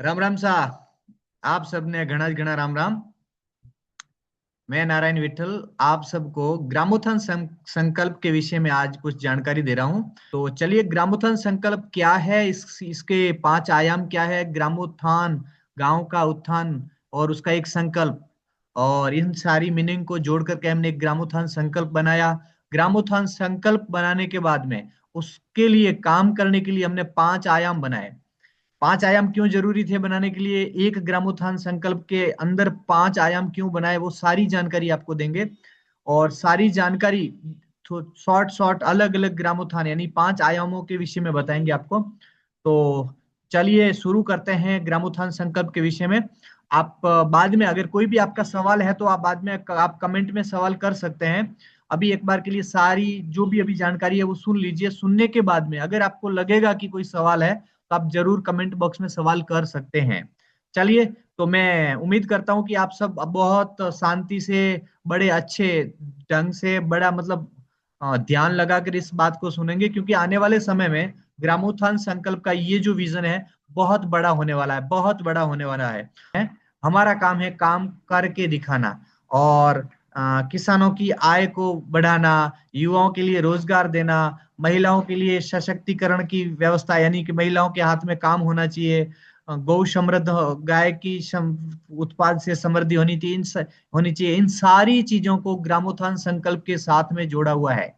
राम राम सा। आप सबने घना घना राम राम। मैं नारायण विठल आप सबको ग्रामोत्थान संकल्प के विषय में आज कुछ जानकारी दे रहा हूं। तो चलिए, ग्रामोत्थान संकल्प क्या है, इसके 5 आयाम क्या है। ग्रामोत्थान, गांव का उत्थान और उसका एक संकल्प, और इन सारी मीनिंग को जोड़ करके हमने एक ग्रामोत्थान संकल्प बनाया। ग्रामोत्थान संकल्प बनाने के बाद में उसके लिए काम करने के लिए हमने 5 आयाम बनाए। 5 आयाम क्यों जरूरी थे बनाने के लिए, एक ग्रामोत्थान संकल्प के अंदर 5 आयाम क्यों बनाए, वो सारी जानकारी आपको देंगे। और सारी जानकारी शॉर्ट शॉर्ट अलग अलग ग्रामोत्थान यानी 5 आयामों के विषय में बताएंगे आपको। तो चलिए शुरू करते हैं ग्रामोत्थान संकल्प के विषय में। आप बाद में अगर कोई भी आपका सवाल है तो आप बाद में आप कमेंट में सवाल कर सकते हैं। अभी एक बार के लिए सारी जो भी अभी जानकारी है वो सुन लीजिए। सुनने के बाद में अगर आपको लगेगा कि कोई सवाल है तो आप जरूर कमेंट बॉक्स में सवाल कर सकते हैं। चलिए, तो मैं उम्मीद करता हूं कि आप सब अब बहुत शांति से, बड़े अच्छे ढंग से, बड़ा मतलब ध्यान लगाकर इस बात को सुनेंगे, क्योंकि आने वाले समय में ग्रामोत्थान संकल्प का ये जो विजन है बहुत बड़ा होने वाला है, बहुत बड़ा होने वाला है। हमारा काम है काम करके दिखाना, और किसानों की आय को बढ़ाना, युवाओं के लिए रोजगार देना, महिलाओं के लिए सशक्तिकरण की व्यवस्था, यानी कि महिलाओं के हाथ में काम होना चाहिए। गौ समृद्ध, गाय की उत्पाद से समृद्धि होनी चाहिए, होनी चाहिए। इन सारी चीजों को ग्रामोत्थान संकल्प के साथ में जोड़ा हुआ है।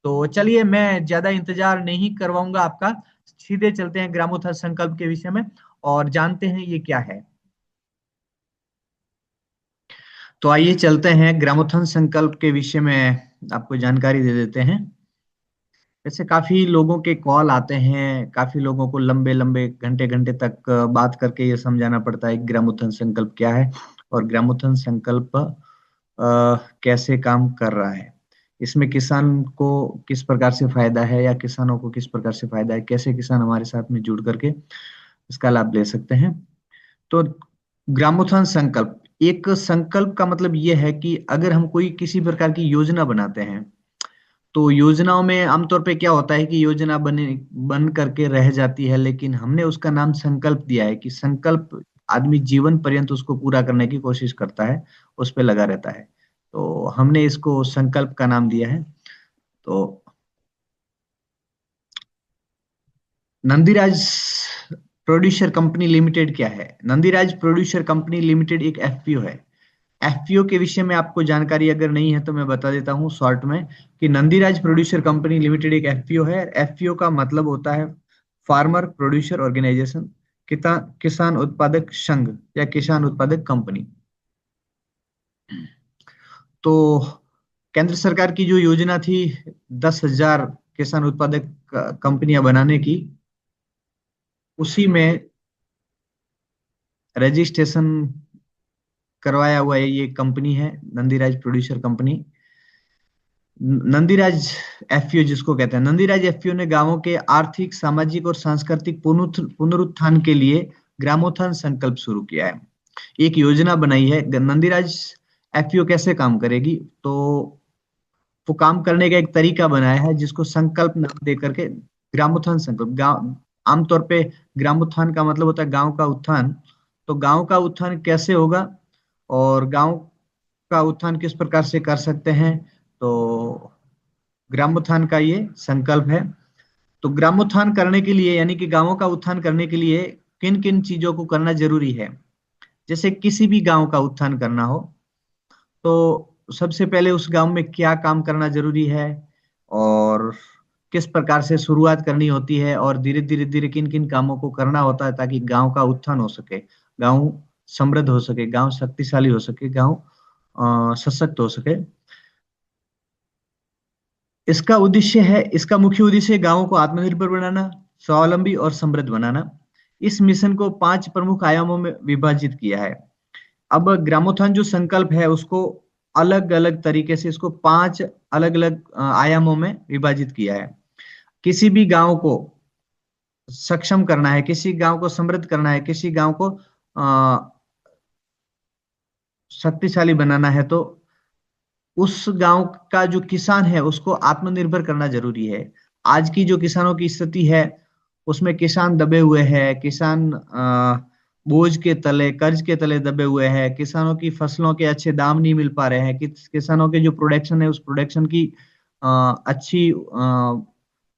तो चलिए, मैं ज्यादा इंतजार नहीं करवाऊंगा आपका, सीधे चलते हैं ग्रामोत्थान संकल्प के विषय में और जानते हैं ये क्या है। तो आइए चलते हैं ग्रामोत्थान संकल्प के विषय में, आपको जानकारी दे देते हैं। वैसे काफी लोगों के कॉल आते हैं, काफी लोगों को लंबे लंबे घंटे घंटे तक बात करके ये समझाना पड़ता है कि ग्रामोत्थान संकल्प क्या है और ग्रामोत्थान संकल्प कैसे काम कर रहा है। इसमें किसान को किस प्रकार से फायदा है या किसानों को किस प्रकार से फायदा है, कैसे किसान हमारे साथ में जुड़ करके इसका लाभ ले सकते हैं। तो ग्रामोत्थान संकल्प, एक संकल्प का मतलब यह है कि अगर हम कोई किसी प्रकार की योजना बनाते हैं, तो योजनाओं में आमतौर पे क्या होता है कि योजना बन करके रह जाती है, लेकिन हमने उसका नाम संकल्प दिया है कि संकल्प आदमी जीवन पर्यंत उसको पूरा करने की कोशिश करता है, उस पे लगा रहता है। तो हमने इसको संकल्प का नाम दिया है। तो नंदीराज प्रोड्यूसर कंपनी लिमिटेड क्या है? नंदीराज प्रोड्यूसर कंपनी लिमिटेड एक एफपीओ है। एफपीओ के विषय में आपको जानकारी अगर नहीं है तो मैं बता देता हूं शॉर्ट में, कि नंदीराज प्रोड्यूसर कंपनी लिमिटेड एक एफपीओ है। एफपीओ का मतलब होता है फार्मर प्रोड्यूसर ऑर्गेनाइजेशन, किसान उत्पादक संघ या किसान उत्पादक कंपनी। तो केंद्र सरकार की जो योजना थी 10,000 किसान उत्पादक कंपनियां बनाने की, उसी में रजिस्ट्रेशन करवाया हुआ है ये कंपनी है, Nandiraj producer company. Nandiraj FPO जिसको कहते हैं, नंदीराज एफपीओ ने गांवों के आर्थिक, सामाजिक और सांस्कृतिक पुनरुत्थान के लिए ग्रामोत्थान संकल्प शुरू किया है। एक योजना बनाई है। नंदीराज एफपीओ कैसे काम करेगी, तो वो काम करने का एक तरीका बनाया है जिसको संकल्प नाम दे करके ग्रामोत्थान संकल्प। गांव, आमतौर पे ग्रामोत्थान का मतलब होता है गांव का उत्थान। तो गांव का उत्थान कैसे होगा और गांव का उत्थान किस प्रकार से कर सकते हैं, तो ग्रामोत्थान का ये संकल्प है। तो ग्रामोत्थान करने के लिए, यानी कि गांवों का उत्थान करने के लिए किन किन चीजों को करना जरूरी है। जैसे किसी भी गांव का उत्थान करना हो तो सबसे पहले उस गांव में क्या काम करना जरूरी है, और किस प्रकार से शुरुआत करनी होती है, और धीरे धीरे धीरे किन किन कामों को करना होता है ताकि गांव का उत्थान हो सके, गांव समृद्ध हो सके, गांव शक्तिशाली हो सके, गांव सशक्त हो सके। इसका मुख्य उद्देश्य गांवों को आत्मनिर्भर बनाना, स्वावलंबी और समृद्ध बनाना। इस मिशन को 5 प्रमुख आयामों में विभाजित किया है। अब ग्रामोत्थान जो संकल्प है उसको अलग अलग तरीके से, इसको 5 अलग अलग आयामों में विभाजित किया है। किसी भी गांव को सक्षम करना है, किसी गांव को समृद्ध करना है, किसी गांव को शक्तिशाली बनाना है, तो उस गांव का जो किसान है उसको आत्मनिर्भर करना जरूरी है। आज की जो किसानों की स्थिति है उसमें किसान दबे हुए हैं, किसान बोझ के तले, कर्ज के तले दबे हुए हैं, किसानों की फसलों के अच्छे दाम नहीं मिल पा रहे हैं, कि किसानों के जो प्रोडक्शन है उस प्रोडक्शन की अच्छी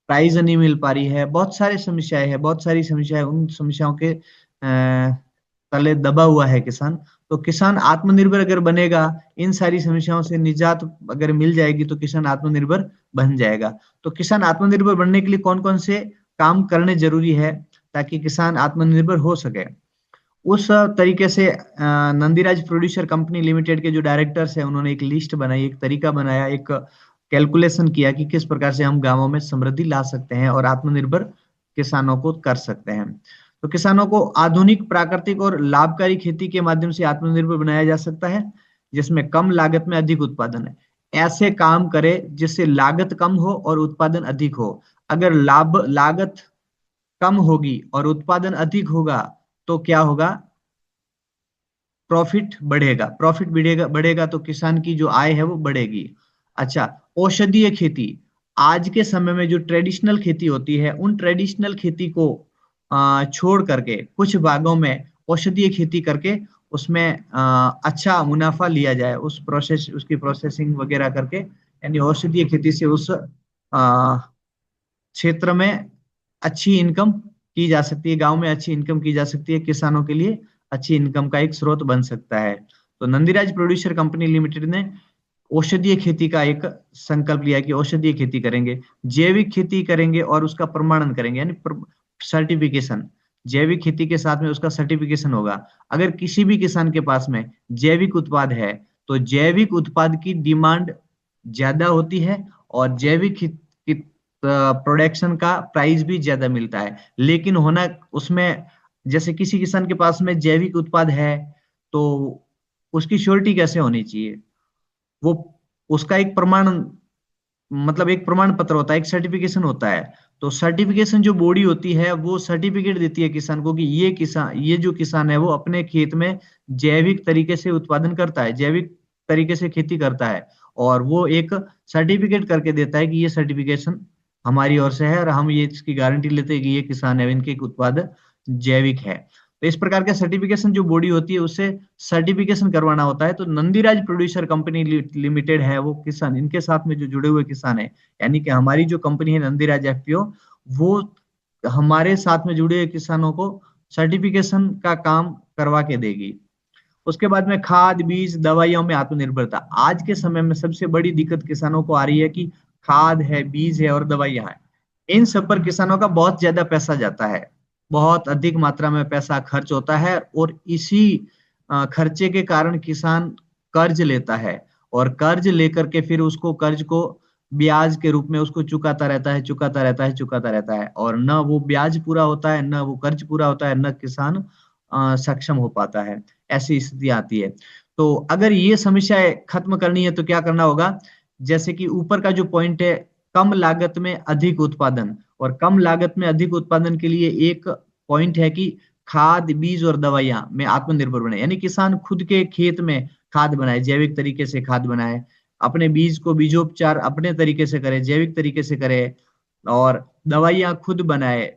प्राइस नहीं मिल पा रही है। बहुत सारी समस्याएं हैं, बहुत सारी समस्याएं, उन समस्याओं के तले दबा हुआ है किसान। तो किसान आत्मनिर्भर अगर बनेगा, इन सारी समस्याओं से निजात अगर मिल जाएगी तो किसान आत्मनिर्भर बन जाएगा। तो किसान आत्मनिर्भर बनने के लिए कौन कौन से काम करने जरूरी है ताकि किसान आत्मनिर्भर हो सके, उस तरीके से नंदीराज प्रोड्यूसर कंपनी लिमिटेड के जो डायरेक्टर्स हैं उन्होंने एक लिस्ट बनाई, एक तरीका बनाया, एक कैलकुलेशन किया कि किस प्रकार से हम गांवों में समृद्धि ला सकते हैं और आत्मनिर्भर किसानों को कर सकते हैं। तो किसानों को आधुनिक, प्राकृतिक और लाभकारी खेती के माध्यम से आत्मनिर्भर बनाया जा सकता है, जिसमें कम लागत में अधिक उत्पादन है। ऐसे काम करे जिससे लागत कम हो और उत्पादन अधिक हो। अगर लागत कम होगी और उत्पादन अधिक होगा तो क्या होगा? प्रॉफिट बढ़ेगा, प्रॉफिट बढ़ेगा, बढ़ेगा तो किसान की जो आय है वो बढ़ेगी। अच्छा, औषधीय खेती। आज के समय में जो ट्रेडिशनल खेती होती है, उन ट्रेडिशनल खेती को छोड़ करके कुछ भागों में औषधीय खेती करके उसमें अच्छा मुनाफा लिया जाए, उस प्रोसेस, उसकी प्रोसेसिंग वगैरह करके, यानी औषधीय खेती से उस क्षेत्र में अच्छी इनकम की जा सकती है, गांव में अच्छी इनकम की जा सकती है, किसानों के लिए अच्छी इनकम का एक स्रोत बन सकता है। तो नंदीराज प्रोड्यूसर कंपनी लिमिटेड ने औषधीय खेती का एक संकल्प लिया कि औषधीय खेती करेंगे, जैविक खेती करेंगे और उसका प्रमाणन करेंगे, यानी सर्टिफिकेशन। जैविक खेती के साथ में उसका सर्टिफिकेशन होगा। अगर किसी भी किसान के पास में जैविक उत्पाद है तो जैविक उत्पाद की डिमांड ज्यादा होती है और जैविक प्रोडक्शन का प्राइस भी ज्यादा मिलता है। लेकिन होना उसमें, जैसे किसी किसान के पास में जैविक उत्पाद है तो उसकी श्योरिटी कैसे होनी चाहिए? वो उसका एक प्रमाण, मतलब एक प्रमाण पत्र होता है, एक सर्टिफिकेशन होता है। तो सर्टिफिकेशन जो बॉडी होती है वो सर्टिफिकेट देती है किसान को कि ये जो किसान है वो अपने खेत में जैविक तरीके से उत्पादन करता है, जैविक तरीके से खेती करता है, और वो एक सर्टिफिकेट करके देता है कि ये सर्टिफिकेशन हमारी ओर से है और हम ये इसकी गारंटी लेते हैं कि ये किसान है, इनके उत्पाद जैविक है। तो इस प्रकार के सर्टिफिकेशन जो बॉडी होती है उससे सर्टिफिकेशन करवाना होता है। तो नंदीराज प्रोड्यूसर कंपनी लिमिटेड है, वो किसान, इनके साथ में जो जुड़े हुए किसान है, यानी कि हमारी जो कंपनी है नंदीराज एफपीओ, वो हमारे साथ में जुड़े हुए किसानों को सर्टिफिकेशन का काम करवा के देगी। उसके बाद में खाद, बीज, दवाइयों में आत्मनिर्भरता। आज के समय में सबसे बड़ी दिक्कत किसानों को आ रही है कि खाद है, बीज है और दवाइयां हैं, इन सब पर किसानों का बहुत ज्यादा पैसा जाता है, बहुत अधिक मात्रा में पैसा खर्च होता है। और इसी खर्चे के कारण किसान कर्ज लेता है और कर्ज लेकर के फिर उसको, कर्ज को ब्याज के रूप में उसको चुकाता रहता है, चुकाता रहता है, चुकाता रहता है, और न वो ब्याज पूरा होता है, न वो कर्ज पूरा होता है, न किसान सक्षम हो पाता है। ऐसी स्थिति आती है। तो अगर ये समस्या खत्म करनी है तो क्या करना होगा? जैसे कि ऊपर का जो पॉइंट है, कम लागत में अधिक उत्पादन, और कम लागत में अधिक उत्पादन के लिए एक पॉइंट है कि खाद, बीज और दवाइयां में आत्मनिर्भर बने, यानी किसान खुद के खेत में खाद बनाए, जैविक तरीके से खाद बनाए, अपने बीज को बीजोपचार अपने तरीके से करे, जैविक तरीके से करे, और दवाइयां खुद बनाए,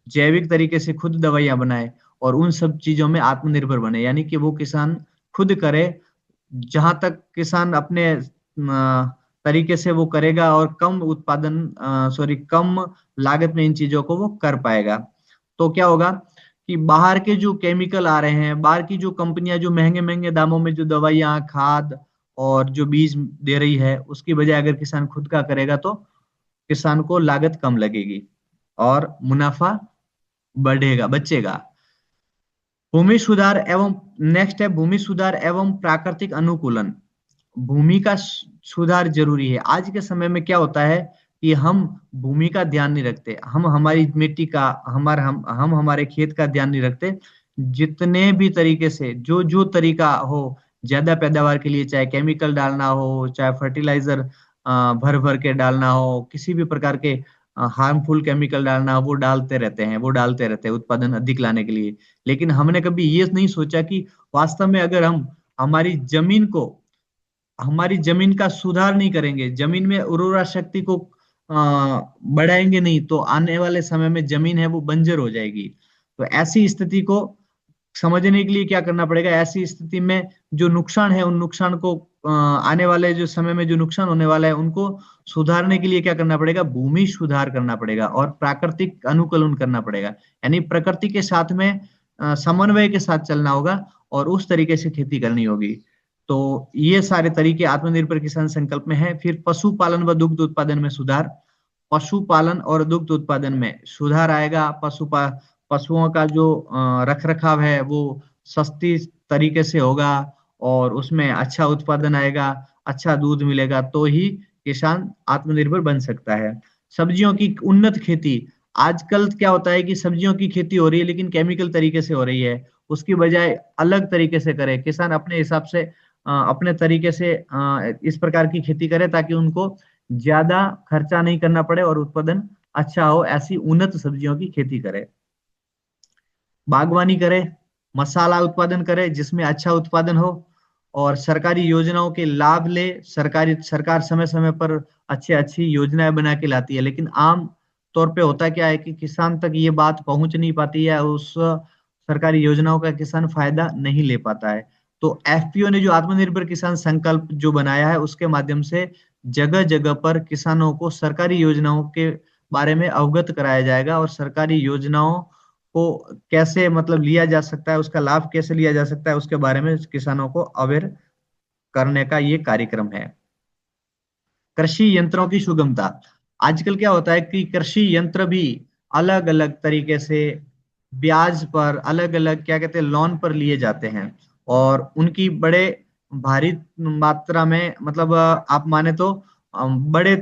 जैविक तरीके से खुद दवाइयां बनाए, और उन सब चीजों में आत्मनिर्भर बने, यानी कि वो किसान खुद करे। जहां तक किसान अपने तरीके से वो करेगा और कम उत्पादन, सॉरी, कम लागत में इन चीजों को वो कर पाएगा, तो क्या होगा कि बाहर के जो केमिकल आ रहे हैं, बाहर की जो कंपनियां जो महंगे महंगे दामों में जो दवाइयां, खाद और जो बीज दे रही है, उसकी बजाय अगर किसान खुद का करेगा तो किसान को लागत कम लगेगी और मुनाफा बढ़ेगा, बचेगा। भूमि सुधार एवं, नेक्स्ट है भूमि सुधार एवं प्राकृतिक अनुकूलन। भूमि का सुधार जरूरी है। आज के समय में क्या होता है कि हम भूमि का ध्यान नहीं रखते, हम हमारी मिट्टी का, हम हमारे खेत का ध्यान नहीं रखते। जितने भी तरीके से जो जो तरीका हो ज्यादा पैदावार के लिए, चाहे केमिकल डालना हो, चाहे फर्टिलाइजर भर भर के डालना हो, किसी भी प्रकार के हार्मफुल केमिकल डालना हो, वो डालते रहते हैं, वो डालते रहते हैं उत्पादन अधिक लाने के लिए। लेकिन हमने कभी ये नहीं सोचा कि वास्तव में अगर हम हमारी जमीन को, हमारी जमीन का सुधार नहीं करेंगे, जमीन में उर्वरा शक्ति को बढ़ाएंगे नहीं, तो आने वाले समय में जमीन है वो बंजर हो जाएगी। तो ऐसी स्थिति को समझने के लिए क्या करना पड़ेगा, ऐसी स्थिति में जो नुकसान है उन नुकसान को आने वाले जो समय में जो नुकसान होने वाला है उनको सुधारने के लिए क्या करना पड़ेगा, भूमि सुधार करना पड़ेगा और प्राकृतिक अनुकूलन करना पड़ेगा। यानी प्रकृति के साथ में समन्वय के साथ चलना होगा और उस तरीके से खेती करनी होगी। तो ये सारे तरीके आत्मनिर्भर किसान संकल्प में है। फिर पशुपालन व दुग्ध उत्पादन में सुधार, पशुपालन और दुग्ध उत्पादन में सुधार आएगा। पशुओं का जो रख रखाव है वो सस्ती तरीके से होगा और उसमें अच्छा उत्पादन आएगा, अच्छा दूध मिलेगा, तो ही किसान आत्मनिर्भर बन सकता है। सब्जियों की उन्नत खेती, आजकल क्या होता है कि सब्जियों की खेती हो रही है लेकिन केमिकल तरीके से हो रही है, उसकी बजाय अलग तरीके से करे किसान, अपने हिसाब से अपने तरीके से इस प्रकार की खेती करे ताकि उनको ज्यादा खर्चा नहीं करना पड़े और उत्पादन अच्छा हो, ऐसी उन्नत सब्जियों की खेती करे। बागवानी करे, मसाला उत्पादन करे जिसमें अच्छा उत्पादन हो और सरकारी योजनाओं के लाभ ले। सरकार समय समय पर अच्छी अच्छी योजनाएं बना के लाती है, लेकिन आम तौर पे होता क्या है कि किसान तक ये बात पहुंच नहीं पाती है, उस सरकारी योजनाओं का किसान फायदा नहीं ले पाता है। तो एफपीओ ने जो आत्मनिर्भर किसान संकल्प जो बनाया है उसके माध्यम से जगह जगह पर किसानों को सरकारी योजनाओं के बारे में अवगत कराया जाएगा और सरकारी योजनाओं को कैसे मतलब लिया जा सकता है, उसका लाभ कैसे लिया जा सकता है, उसके बारे में किसानों को अवेयर करने का ये कार्यक्रम है। कृषि यंत्रों की सुगमता, आजकल क्या होता है कि कृषि यंत्र भी अलग अलग तरीके से ब्याज पर, अलग अलग क्या कहते हैं लोन पर लिए जाते हैं और उनकी बड़े भारी मात्रा में मतलब आप माने तो बड़े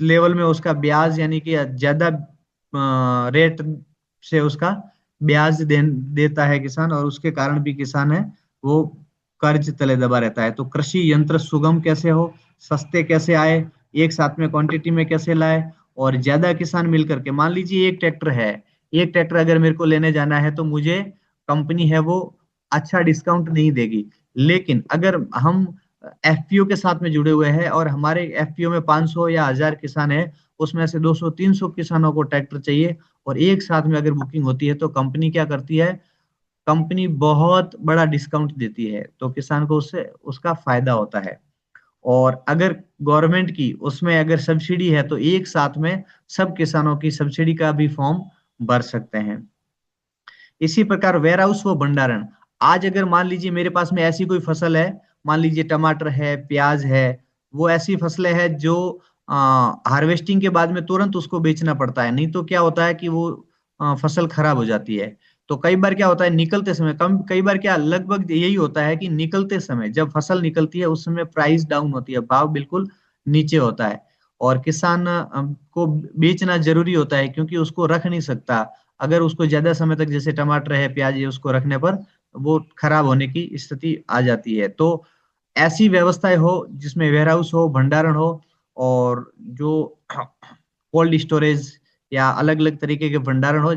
लेवल में उसका ब्याज यानी कि ज्यादा रेट से उसका देता है किसान और उसके कारण भी किसान है वो कर्ज तले दबा रहता है। तो कृषि यंत्र सुगम कैसे हो, सस्ते कैसे आए, एक साथ में क्वांटिटी में कैसे लाए और ज्यादा किसान मिलकर के, मान लीजिए एक ट्रैक्टर है, एक ट्रैक्टर अगर मेरे को लेने जाना है तो मुझे कंपनी है वो अच्छा डिस्काउंट नहीं देगी, लेकिन अगर हम एफपीओ के साथ में जुड़े हुए हैं और हमारे एफपीओ में 500 या 1000 किसान है, उसमें से 200-300 किसानों को ट्रैक्टर चाहिए और एक साथ में अगर बुकिंग होती है तो कंपनी क्या करती है, कंपनी बहुत बड़ा डिस्काउंट देती है तो किसान को उससे उसका फायदा होता है। और अगर गवर्नमेंट की उसमें अगर सब्सिडी है तो एक साथ में सब किसानों की सब्सिडी का भी फॉर्म भर सकते हैं। इसी प्रकार वेयर हाउस व भंडारण, आज अगर मान लीजिए मेरे पास में ऐसी कोई फसल है, मान लीजिए टमाटर है, प्याज है, वो ऐसी फसलें हैं जो हार्वेस्टिंग के बाद में तुरंत उसको बेचना पड़ता है, नहीं तो क्या होता है कि वो फसल खराब हो जाती है। तो कई बार क्या होता है निकलते समय, कम कई बार क्या लगभग यही होता है कि निकलते समय जब फसल निकलती है उस समय प्राइस डाउन होती है, भाव बिल्कुल नीचे होता है और किसान को बेचना जरूरी होता है क्योंकि उसको रख नहीं सकता, अगर उसको ज्यादा समय तक जैसे टमाटर है, प्याज है, उसको रखने पर वो खराब होने की स्थिति आ जाती है। तो ऐसी व्यवस्थाएं हो जिसमें वेयर हाउस हो, भंडारण हो और जो कोल्ड स्टोरेज या अलग अलग तरीके के भंडारण हो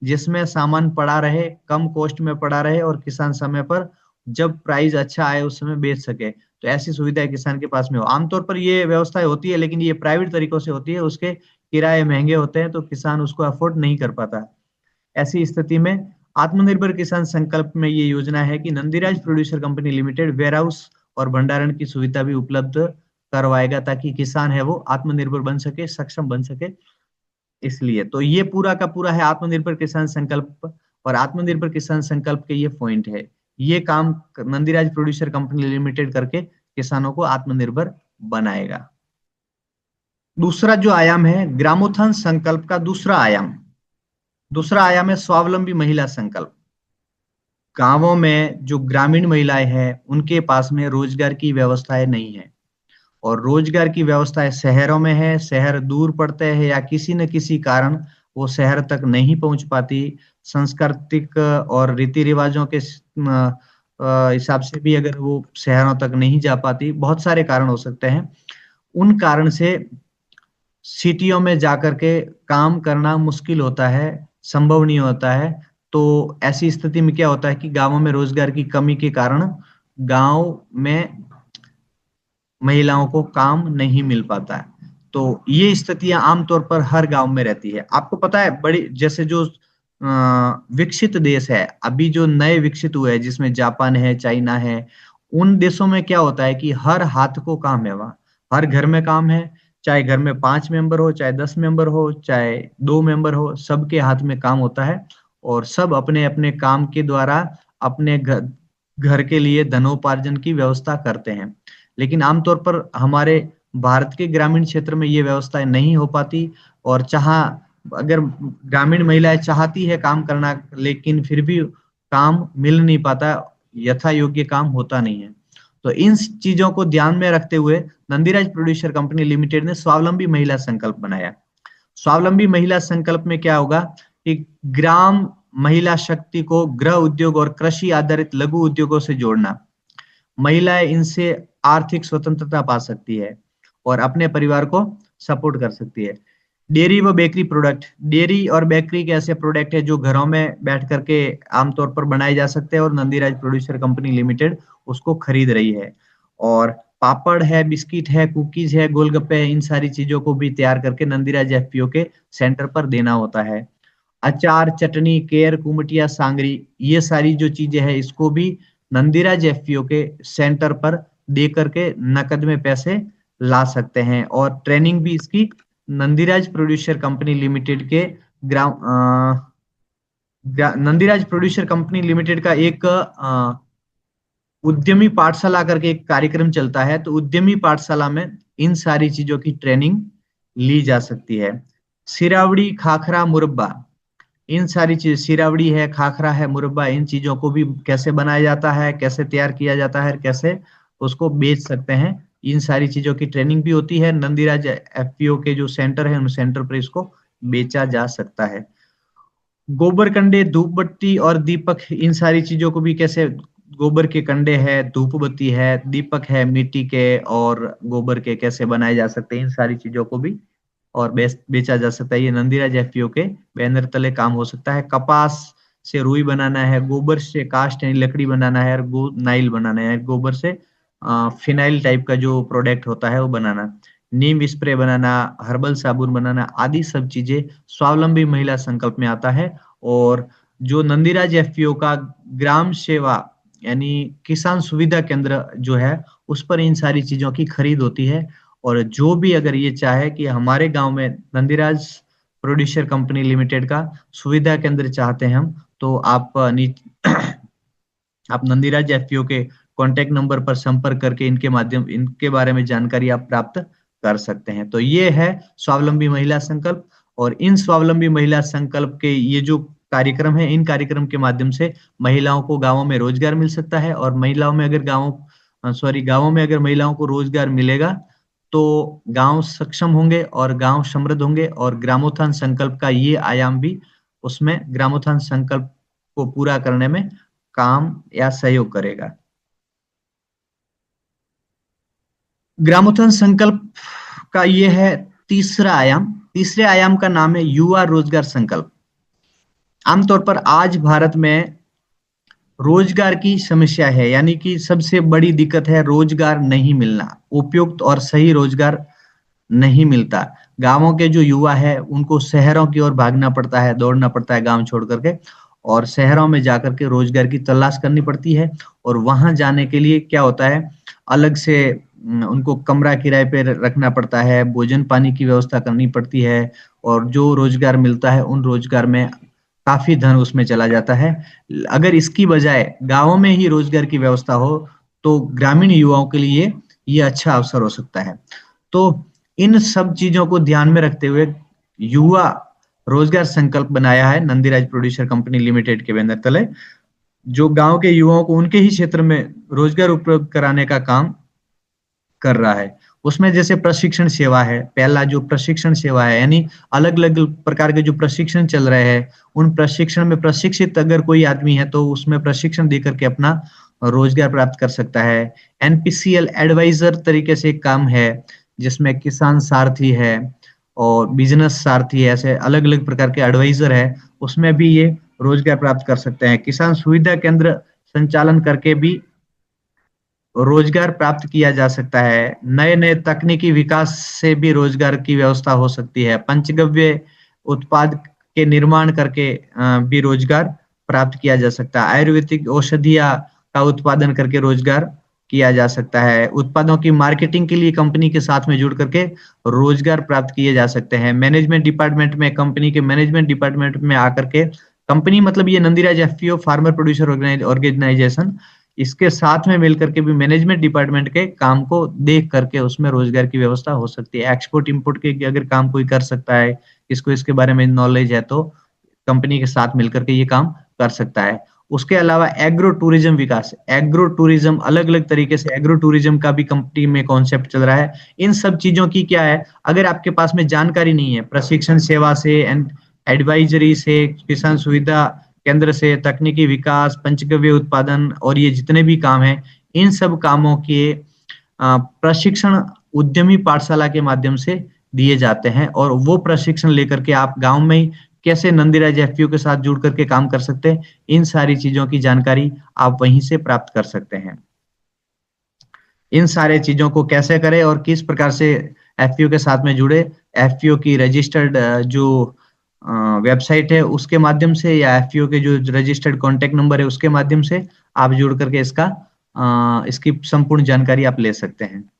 जिसमें सामान पड़ा रहे, कम कॉस्ट में पड़ा रहे और किसान समय पर जब प्राइस अच्छा आए उस समय बेच सके, तो ऐसी सुविधाएं किसान के पास में हो। आमतौर पर ये व्यवस्थाएं होती है लेकिन ये प्राइवेट तरीकों से होती है, उसके किराए महंगे होते हैं तो किसान उसको अफोर्ड नहीं कर पाता। ऐसी स्थिति में आत्मनिर्भर किसान संकल्प में ये योजना है कि Nandiraj producer company limited warehouse और भंडारण की सुविधा भी उपलब्ध करवाएगा ताकि किसान है वो आत्मनिर्भर बन सके, सक्षम बन सके। इसलिए तो ये पूरा का पूरा है आत्मनिर्भर किसान संकल्प और आत्मनिर्भर किसान संकल्प के ये पॉइंट है। ये काम नंदीराज प्रोड्यूसर कंपनी लिमिटेड करके किसानों को आत्मनिर्भर बनाएगा। दूसरा जो आयाम है ग्रामोत्थान संकल्प का दूसरा आयाम है स्वावलंबी महिला संकल्प। गांवों में जो ग्रामीण महिलाएं हैं उनके पास में रोजगार की व्यवस्थाएं नहीं है और रोजगार की व्यवस्थाएं शहरों में है, शहर दूर पड़ते हैं या किसी न किसी कारण वो शहर तक नहीं पहुंच पाती, सांस्कृतिक और रीति रिवाजों के हिसाब से भी अगर वो शहरों तक नहीं जा पाती, बहुत सारे कारण हो सकते हैं, उन कारण से सिटियों में जाकर के काम करना मुश्किल होता है, संभव नहीं होता है। तो ऐसी स्थिति में क्या होता है कि गांवों में रोजगार की कमी के कारण गांव में महिलाओं को काम नहीं मिल पाता है। तो ये स्थितियां आमतौर पर हर गांव में रहती है। आपको पता है बड़ी जैसे जो विकसित देश है, अभी जो नए विकसित हुए हैं जिसमें जापान है, चाइना है, उन देशों में क्या होता है कि हर हाथ को काम है, वहाँ हर घर में काम है। चाहे घर में 5 मेंबर हो, चाहे 10 मेंबर हो, चाहे 2 मेंबर हो, सबके हाथ में काम होता है। और सब अपने अपने काम के द्वारा अपने घर घर के लिए धनोपार्जन की व्यवस्था करते हैं। लेकिन आमतौर पर हमारे भारत के ग्रामीण क्षेत्र में ये व्यवस्थाएं नहीं हो पाती। और अगर ग्रामीण महिलाएं चाहती है काम करना, लेकिन फिर भी काम मिल नहीं पाता, यथा योग्य काम होता नहीं है। तो इन चीजों को ध्यान में रखते हुए नंदीराज प्रोड्यूसर कंपनी लिमिटेड ने स्वावलंबी महिला संकल्प बनाया। स्वावलंबी महिला संकल्प में क्या होगा कि ग्राम महिला शक्ति को गृह उद्योग और कृषि आधारित लघु उद्योगों से जोड़ना। महिलाएं इनसे आर्थिक स्वतंत्रता पा सकती है और अपने परिवार को सपोर्ट कर सकती है। डेयरी व बेकरी प्रोडक्ट, डेयरी और बेकरी के ऐसे प्रोडक्ट है जो घरों में बैठ करके आमतौर पर बनाए जा सकते हैं और नंदीराज प्रोड्यूसर कंपनी लिमिटेड उसको खरीद रही है। और पापड़ है, बिस्किट है, कुकीज है, गोलगप्पे है, इन सारी चीजों को भी तैयार करके नंदीराज एफपीओ के सेंटर पर देना होता है। अचार, चटनी, केर, कुमटिया, सांगरी, ये सारी जो चीजें हैं इसको भी नंदीराज एफपीओ के सेंटर पर दे करके नकद में पैसे ला सकते हैं। और ट्रेनिंग भी इसकी नंदीराज प्रोड्यूसर कंपनी लिमिटेड के ग्राम नंदीराज प्रोड्यूसर कंपनी लिमिटेड का एक उद्यमी पाठशाला करके एक कार्यक्रम चलता है। तो उद्यमी पाठशाला में इन सारी चीजों की ट्रेनिंग ली जा सकती है। सिरावड़ी, खाखरा, मुरब्बा, इन सारी चीज, सिरावड़ी है, खाखरा है, मुरब्बा, इन चीजों को भी कैसे बनाया जाता है, कैसे तैयार किया जाता है, कैसे उसको बेच सकते हैं, इन सारी चीजों की ट्रेनिंग भी होती है। नंदीराज एफपीओ के जो सेंटर है उन सेंटर पर इसको बेचा जा सकता है। गोबर कंडे, धूप बत्ती और दीपक, इन सारी चीजों को भी कैसे, गोबर के कंडे है, धूप बत्ती है, दीपक है मिट्टी के और गोबर के, कैसे बनाए जा सकते हैं, इन सारी चीजों को भी और बेचा जा सकता है। ये नंदीराज एफपीओ के बैनर तले काम हो सकता है। कपास से रुई बनाना है, गोबर से कास्ट यानी लकड़ी बनाना है, और नाइल बनाना है, गोबर से फिनाइल टाइप का जो प्रोडक्ट होता है वो बनाना, नीम स्प्रे बनाना, हर्बल साबुन बनाना, आदि सब चीजें स्वावलंबी महिला संकल्प में आता है। और जो नंदीराज एफपीओ का ग्राम सेवा यानी किसान सुविधा केंद्र जो है, उस पर इन सारी चीजों की खरीद होती है। और जो भी अगर ये चाहे कि हमारे गांव में नंदीराज प्रोड्यूसर कंपनी लिमिटेड का सुविधा केंद्र चाहते हैं हम, तो आप नंदीराज एफपीओ के कांटेक्ट नंबर पर संपर्क करके इनके बारे में जानकारी आप प्राप्त कर सकते हैं। तो ये है स्वावलंबी महिला संकल्प। और इन स्वावलंबी महिला संकल्प के ये जो कार्यक्रम है, इन कार्यक्रम के माध्यम से महिलाओं को गांवों में रोजगार मिल सकता है। और गांवों में अगर महिलाओं को रोजगार मिलेगा तो गांव सक्षम होंगे और गांव समृद्ध होंगे। और ग्रामोत्थान संकल्प का ये आयाम भी उसमें ग्रामोत्थान संकल्प को पूरा करने में काम या सहयोग करेगा। ग्रामोत्थान संकल्प का ये है तीसरा आयाम। तीसरे आयाम का नाम है युवा रोजगार संकल्प। आमतौर पर आज भारत में रोजगार की समस्या है, यानी कि सबसे बड़ी दिक्कत है रोजगार नहीं मिलना, उपयुक्त और सही रोजगार नहीं मिलता। गांवों के जो युवा है उनको शहरों की ओर भागना पड़ता है, दौड़ना पड़ता है गांव छोड़ करके, और शहरों में जाकर के रोजगार की तलाश करनी पड़ती है। और वहां जाने के लिए क्या होता है, अलग से उनको कमरा किराए पे रखना पड़ता है, भोजन पानी की व्यवस्था करनी पड़ती है। और जो रोजगार मिलता है उन रोजगार में काफी धन उसमें चला जाता है। अगर इसकी बजाय गांवों में ही रोजगार की व्यवस्था हो तो ग्रामीण युवाओं के लिए ये अच्छा अवसर हो सकता है। तो इन सब चीजों को ध्यान में रखते हुए युवा रोजगार संकल्प बनाया है नंदीराज प्रोड्यूसर कंपनी लिमिटेड के बैनर तले, जो गांव के युवाओं को उनके ही क्षेत्र में रोजगार उपलब्ध कराने का काम कर रहा है। उसमें जैसे प्रशिक्षण सेवा है, पहला जो प्रशिक्षण सेवा है, यानी अलग अलग प्रकार के जो प्रशिक्षण चल रहे हैं, उन प्रशिक्षण में प्रशिक्षित अगर कोई आदमी है तो उसमें प्रशिक्षण देकर के अपना रोजगार प्राप्त कर सकता है। एनपीसीएल एडवाइजर तरीके से एक काम है जिसमें किसान सारथी है और बिजनेस सारथी है, ऐसे अलग अलग प्रकार के एडवाइजर है, उसमें भी ये रोजगार प्राप्त कर सकते हैं। किसान सुविधा केंद्र संचालन करके भी रोजगार प्राप्त किया जा सकता है। नए नए तकनीकी विकास से भी रोजगार की व्यवस्था हो सकती है। पंचगव्य उत्पाद के निर्माण करके भी रोजगार प्राप्त किया जा सकता है। आयुर्वेदिक औषधियां का उत्पादन करके रोजगार किया जा सकता है। उत्पादों की मार्केटिंग के लिए कंपनी के साथ में जुड़ करके रोजगार प्राप्त किए जा सकते हैं। मैनेजमेंट डिपार्टमेंट में, कंपनी के मैनेजमेंट डिपार्टमेंट में आकर के, कंपनी मतलब ये Nandiraj FPO farmer producer organisation, इसके साथ में मिलकर के भी मैनेजमेंट डिपार्टमेंट के काम को देख करके उसमें रोजगार की व्यवस्था हो सकती है। एक्सपोर्ट इंपोर्ट के अगर काम कोई कर सकता है, इसको इसके बारे में नॉलेज है, तो कंपनी के साथ मिलकर के ये काम कर सकता है। उसके अलावा एग्रो टूरिज्म विकास, एग्रो टूरिज्म अलग अलग तरीके से एग्रो टूरिज्म का भी कंपनी में कॉन्सेप्ट चल रहा है। इन सब चीजों की क्या है, अगर आपके पास में जानकारी नहीं है, प्रशिक्षण सेवा से, एडवाइजरी से, किसान सुविधा केंद्र से, तकनीकी विकास, पंचगव्य उत्पादन और ये जितने भी काम हैं, इन सब कामों के प्रशिक्षण उद्यमी पाठशाला के माध्यम से दिए जाते हैं। और वो प्रशिक्षण लेकर के आप गांव में ही कैसे नंदीराज एफपीओ के साथ जुड़ करके काम कर सकते हैं, इन सारी चीजों की जानकारी आप वहीं से प्राप्त कर सकते हैं। इन सारे चीजों को कैसे करें और किस प्रकार से एफपीओ के साथ में जुड़े, एफपीओ की रजिस्टर्ड जो वेबसाइट है उसके माध्यम से, या एफपीओ के जो रजिस्टर्ड कॉन्टेक्ट नंबर है उसके माध्यम से आप जुड़ करके इसकी संपूर्ण जानकारी आप ले सकते हैं।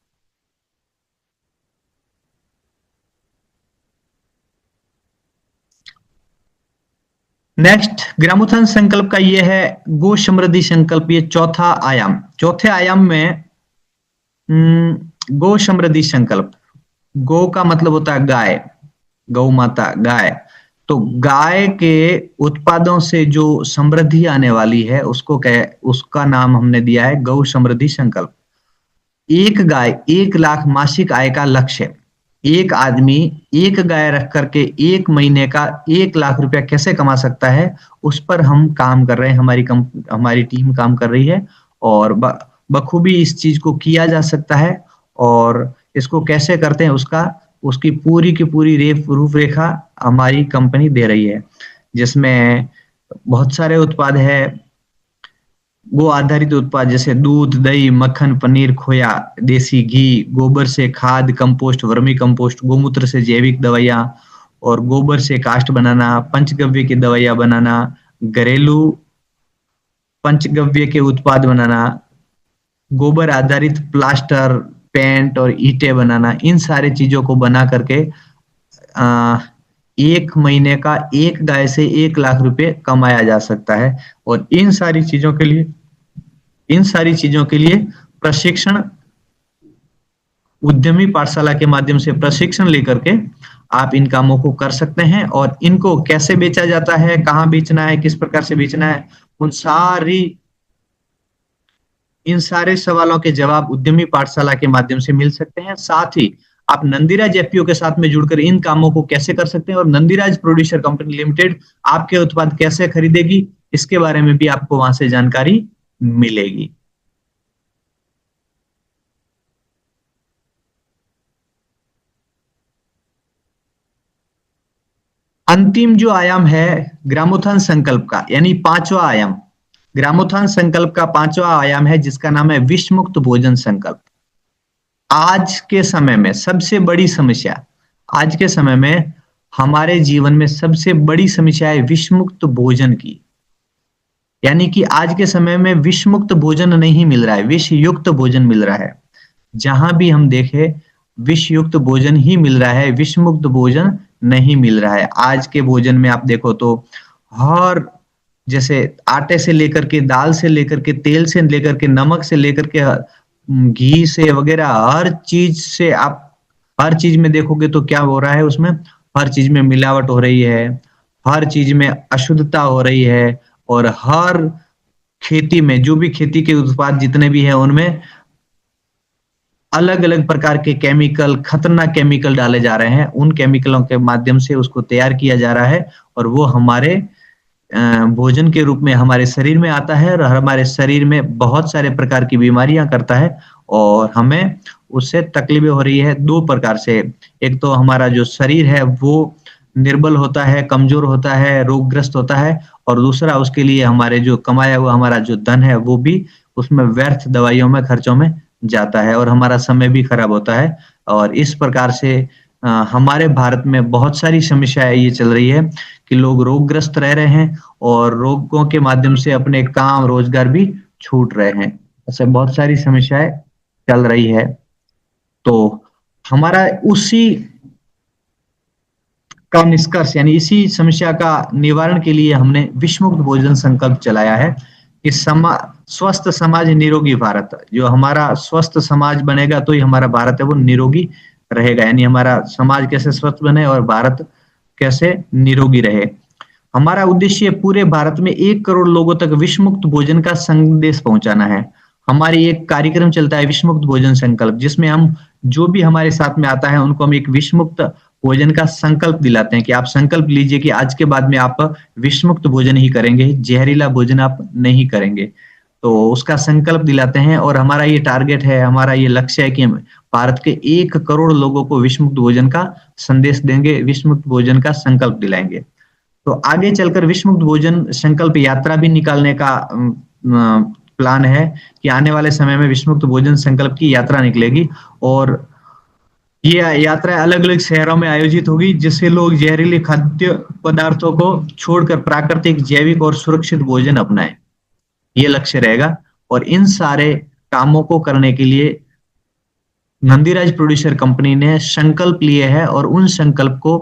नेक्स्ट, ग्रामोत्थान संकल्प का ये है गो समृद्धि संकल्प, ये चौथा आयाम। चौथे आयाम में गो समृद्धि संकल्प, गो का मतलब होता है गाय, गौ माता, गाय। तो गाय के उत्पादों से जो समृद्धि आने वाली है उसका नाम हमने दिया है गौ समृद्धि संकल्प। एक गाय 1 लाख मासिक आय का लक्ष्य, एक आदमी एक गाय रख करके 1 महीने का 1 लाख रुपया कैसे कमा सकता है, उस पर हम काम कर रहे हैं, हमारी टीम काम कर रही है। और बखूबी इस चीज को किया जा सकता है। और इसको कैसे करते हैं उसकी पूरी की पूरी रूपरेखा हमारी कंपनी दे रही है, जिसमें बहुत सारे उत्पाद है, गो आधारित उत्पाद जैसे दूध, दही, मक्खन, पनीर, खोया, देसी घी, गोबर से खाद, कंपोस्ट, वर्मी कंपोस्ट, गोमूत्र से जैविक दवाइयाँ, और गोबर से काष्ठ बनाना, पंचगव्य की दवाइयाँ बनाना, घरेलू पंचगव्य के उत्पाद बनाना, गोबर आधारित प्लास्टर, पेंट और ईंटें बनाना, इन सारी चीजों को बना करके 1 महीने का एक गाय से 1 लाख रुपए कमाया जा सकता है। और इन सारी चीजों के लिए प्रशिक्षण, उद्यमी पाठशाला के माध्यम से प्रशिक्षण लेकर के आप इन कामों को कर सकते हैं। और इनको कैसे बेचा जाता है, कहाँ बेचना है, किस प्रकार से बेचना है, इन सारे सवालों के जवाब उद्यमी पाठशाला के माध्यम से मिल सकते हैं। साथ ही आप नंदीराज एफपीओ के साथ में जुड़कर इन कामों को कैसे कर सकते हैं और नंदीराज प्रोड्यूसर कंपनी लिमिटेड आपके उत्पाद कैसे खरीदेगी, इसके बारे में भी आपको वहां से जानकारी मिलेगी। अंतिम जो आयाम है ग्रामोत्थान संकल्प का, यानी 5वां आयाम, ग्रामोत्थान संकल्प का 5वां आयाम है जिसका नाम है विष मुक्त भोजन संकल्प। आज के समय में सबसे बड़ी समस्या, आज के समय में हमारे जीवन में सबसे बड़ी समस्या है विष मुक्त भोजन की। यानी कि आज के समय में विष मुक्त भोजन नहीं मिल रहा है, विष युक्त भोजन मिल रहा है। जहां भी हम देखें विष युक्त भोजन ही मिल रहा है, विष मुक्त भोजन नहीं मिल रहा है। आज के भोजन में आप देखो तो हर, जैसे आटे से लेकर के, दाल से लेकर के, तेल से लेकर के, नमक से लेकर के, घी से वगैरह, हर चीज से आप हर चीज में देखोगे तो क्या हो रहा है, उसमें हर चीज में मिलावट हो रही है, हर चीज में अशुद्धता हो रही है। और हर खेती में, जो भी खेती के उत्पाद जितने भी हैं उनमें अलग अलग प्रकार के केमिकल, खतरनाक केमिकल डाले जा रहे हैं। उन केमिकलों के माध्यम से उसको तैयार किया जा रहा है और वो हमारे भोजन के रूप में हमारे शरीर में आता है और हमारे शरीर में बहुत सारे प्रकार की बीमारियां करता है और हमें उससे तकलीफें हो रही है 2 प्रकार से। एक तो हमारा जो शरीर है वो निर्बल होता है, कमजोर होता है, रोगग्रस्त होता है, और दूसरा उसके लिए हमारे जो कमाया हुआ हमारा जो धन है वो भी उसमें व्यर्थ दवाइयों में, खर्चों में जाता है और हमारा समय भी खराब होता है। और इस प्रकार से हमारे भारत में बहुत सारी समस्याएं ये चल रही है कि लोग रोगग्रस्त रह रहे हैं और रोगों के माध्यम से अपने काम रोजगार भी छूट रहे हैं। ऐसे बहुत सारी समस्याएं चल रही है। तो हमारा उसी का निष्कर्ष यानी इसी समस्या का निवारण के लिए हमने विश्व मुक्त भोजन संकल्प चलाया है कि स्वस्थ समाज निरोगी भारत। जो हमारा स्वस्थ समाज बनेगा तो ही हमारा भारत है वो निरोगी रहेगा, यानी हमारा समाज कैसे स्वस्थ बने और भारत कैसे निरोगी रहे। हमारा उद्देश्य पूरे भारत में 1 करोड़ लोगों तक विश्व मुक्त भोजन का संदेश पहुंचाना है। हमारी एक कार्यक्रम चलता है विश्व मुक्त भोजन संकल्प, जिसमें हम जो भी हमारे साथ में आता है उनको हम एक विश्व मुक्त भोजन का संकल्प दिलाते हैं कि आप संकल्प लीजिए कि आज के बाद में आप विश्व मुक्त भोजन ही करेंगे, जहरीला भोजन आप नहीं करेंगे। तो उसका संकल्प दिलाते हैं और हमारा ये टारगेट है, हमारा ये लक्ष्य है कि हम भारत के 1 करोड़ लोगों को विश्व मुक्त भोजन का संदेश देंगे, विश्व मुक्त भोजन का संकल्प दिलाएंगे। तो आगे चलकर विश्व मुक्त भोजन संकल्प यात्रा भी निकालने का प्लान है कि आने वाले समय में विश्व मुक्त भोजन संकल्प की यात्रा निकलेगी और ये यात्रा अलग अलग शहरों में आयोजित होगी, जिससे लोग जहरीले खाद्य पदार्थों को छोड़कर प्राकृतिक, जैविक और सुरक्षित भोजन अपनाएं। ये लक्ष्य रहेगा और इन सारे कामों को करने के लिए नंदीराज प्रोड्यूसर कंपनी ने संकल्प लिए है और उन संकल्प को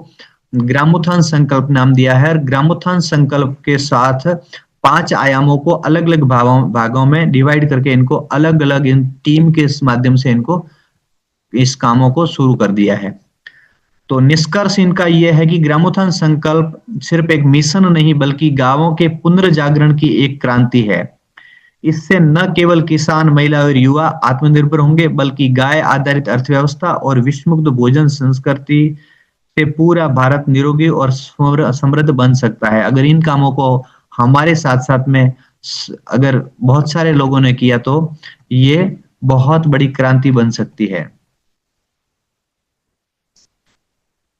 ग्रामोत्थान संकल्प नाम दिया है। ग्रामोत्थान संकल्प के साथ 5 आयामों को अलग अलग भागों में डिवाइड करके इनको अलग अलग इन टीम के माध्यम से इनको इस कामों को शुरू कर दिया है। तो निष्कर्ष इनका यह है कि ग्रामोत्थान संकल्प सिर्फ एक मिशन नहीं बल्कि गांवों के पुनर्जागरण की एक क्रांति है। इससे न केवल किसान, महिला और युवा आत्मनिर्भर होंगे बल्कि गाय आधारित अर्थव्यवस्था और विश्व मुक्त भोजन संस्कृति से पूरा भारत निरोगी और समृद्ध बन सकता है। अगर इन कामों को हमारे साथ साथ में अगर बहुत सारे लोगों ने किया तो ये बहुत बड़ी क्रांति बन सकती है।